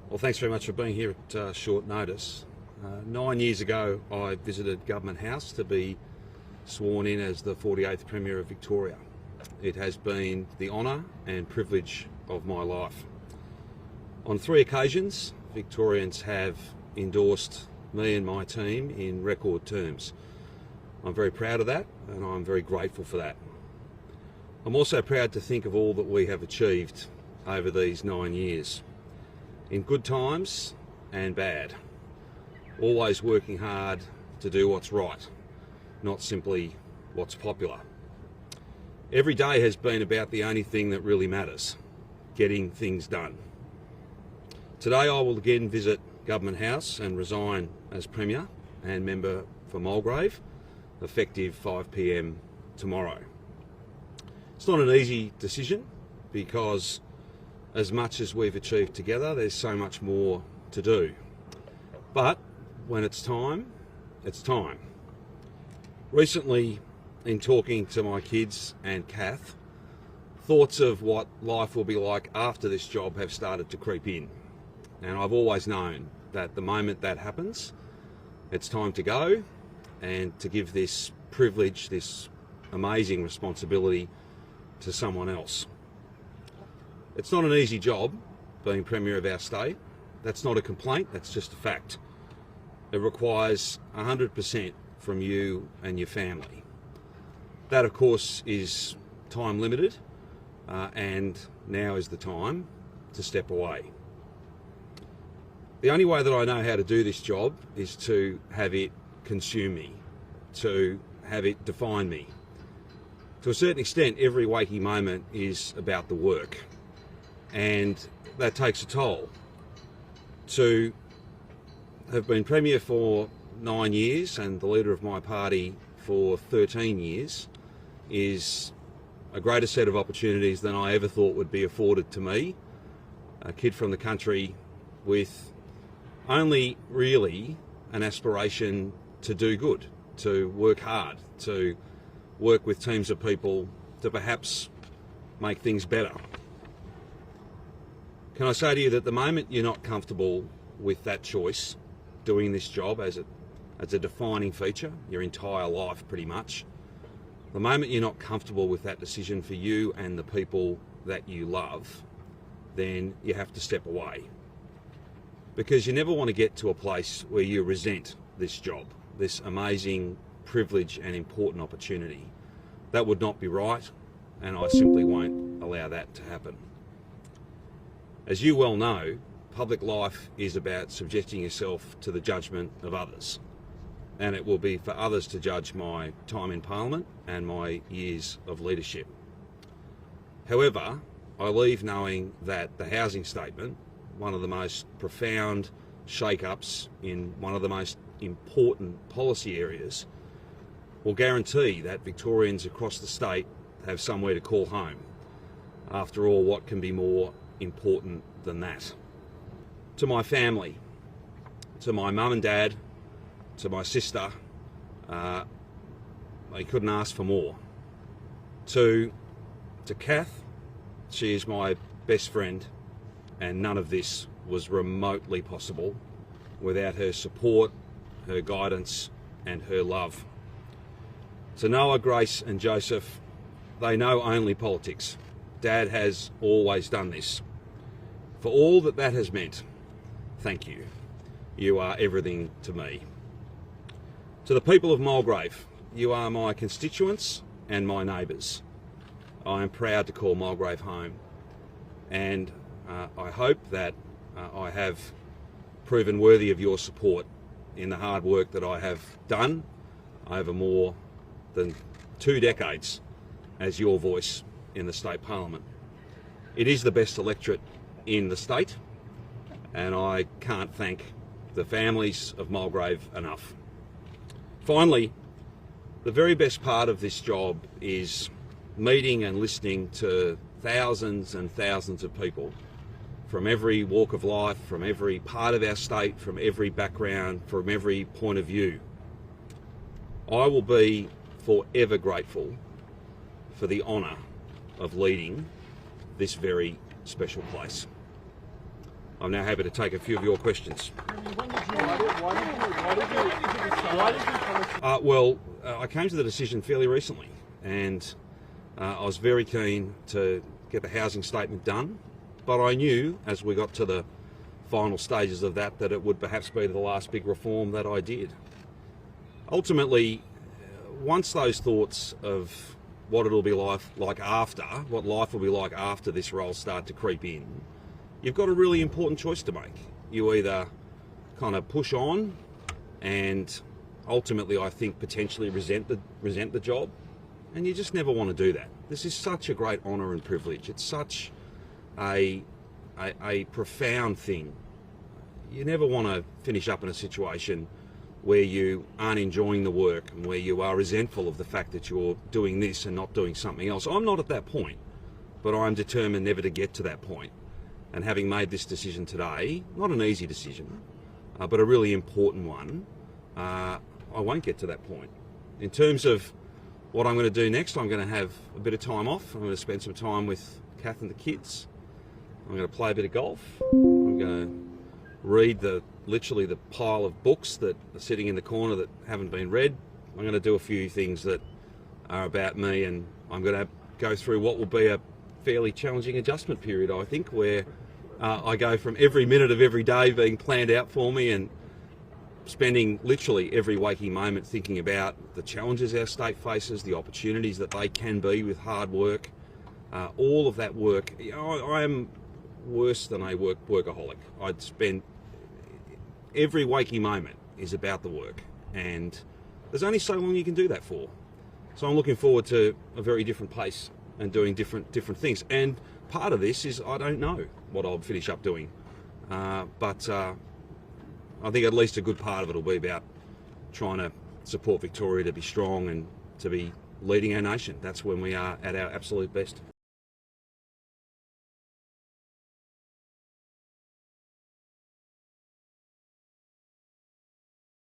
Well, thanks very much for being here at short notice. 9 years ago, I visited Government House to be sworn in as the 48th Premier of Victoria. It has been the honour and privilege of my life. On 3 occasions, Victorians have endorsed me and my team in record terms. I'm very proud of that, and I'm very grateful for that. I'm also proud to think of all that we have achieved over these 9 years, in good times and bad, always working hard to do what's right, not simply what's popular. Every day has been about the only thing that really matters, getting things done. Today I will again visit Government House and resign as Premier and member for Mulgrave, effective 5 p.m. tomorrow. It's not an easy decision because as much as we've achieved together, there's so much more to do. But when it's time, it's time. Recently, in talking to my kids and Kath, thoughts of what life will be like after this job have started to creep in. And I've always known that the moment that happens, it's time to go and to give this privilege, this amazing responsibility to someone else. It's not an easy job, being Premier of our state. That's not a complaint, that's just a fact. It requires 100% from you and your family. That, of course, is time limited, and now is the time to step away. The only way that I know how to do this job is to have it consume me, to have it define me. To a certain extent, every waking moment is about the work, and that takes a toll. To have been Premier for 9 years and the leader of my party for 13 years is a greater set of opportunities than I ever thought would be afforded to me, a kid from the country with only really an aspiration to do good, to work hard, to work with teams of people to perhaps make things better. Can I say to you that the moment you're not comfortable with that choice, doing this job as a defining feature, your entire life pretty much, the moment you're not comfortable with that decision for you and the people that you love, then you have to step away. Because you never want to get to a place where you resent this job, this amazing privilege and important opportunity. That would not be right, and I simply won't allow that to happen. As you well know, public life is about subjecting yourself to the judgment of others, and it will be for others to judge my time in Parliament and my years of leadership. However, I leave knowing that the housing statement, one of the most profound shake-ups in one of the most important policy areas, will guarantee that Victorians across the state have somewhere to call home. After all, what can be more important than that? To my family, to my mum and dad, to my sister, I couldn't ask for more. To Kath, she is my best friend, and none of this was remotely possible without her support, her guidance, and her love. To Noah, Grace and Joseph, they know only politics. Dad has always done this. For all that that has meant, thank you. You are everything to me. To the people of Mulgrave, you are my constituents and my neighbours. I am proud to call Mulgrave home, and I hope that I have proven worthy of your support in the hard work that I have done over more than 2 decades as your voice in the state parliament. It is the best electorate in the state, and I can't thank the families of Mulgrave enough. Finally, the very best part of this job is meeting and listening to thousands and thousands of people from every walk of life, from every part of our state, from every background, from every point of view. I will be forever grateful for the honour of leading this very special place. I'm now happy to take a few of your questions. I came to the decision fairly recently, and I was very keen to get the housing statement done, but I knew as we got to the final stages of that it would perhaps be the last big reform that I did. Ultimately, once those thoughts of what it'll be like after, what life will be like after this role start to creep in, you've got a really important choice to make. You either kind of push on and ultimately, I think, potentially resent the job, and you just never want to do that. This is such a great honour and privilege. It's such a profound thing. You never want to finish up in a situation where you aren't enjoying the work and where you are resentful of the fact that you're doing this and not doing something else. I'm not at that point, but I'm determined never to get to that point. And having made this decision today, not an easy decision, but a really important one, I won't get to that point. In terms of what I'm going to do next, I'm going to have a bit of time off. I'm going to spend some time with Kath and the kids. I'm going to play a bit of golf. I'm going to read literally the pile of books that are sitting in the corner that haven't been read. I'm going to do a few things that are about me, and I'm going to go through what will be a fairly challenging adjustment period, I think, where I go from every minute of every day being planned out for me and spending literally every waking moment thinking about the challenges our state faces, the opportunities that they can be with hard work, all of that work. You know, I am worse than a workaholic. I'd spend every waking moment is about the work, and there's only so long you can do that for. So I'm looking forward to a very different pace and doing different things. And part of this is I don't know what I'll finish up doing, but I think at least a good part of it will be about trying to support Victoria to be strong and to be leading our nation. That's when we are at our absolute best.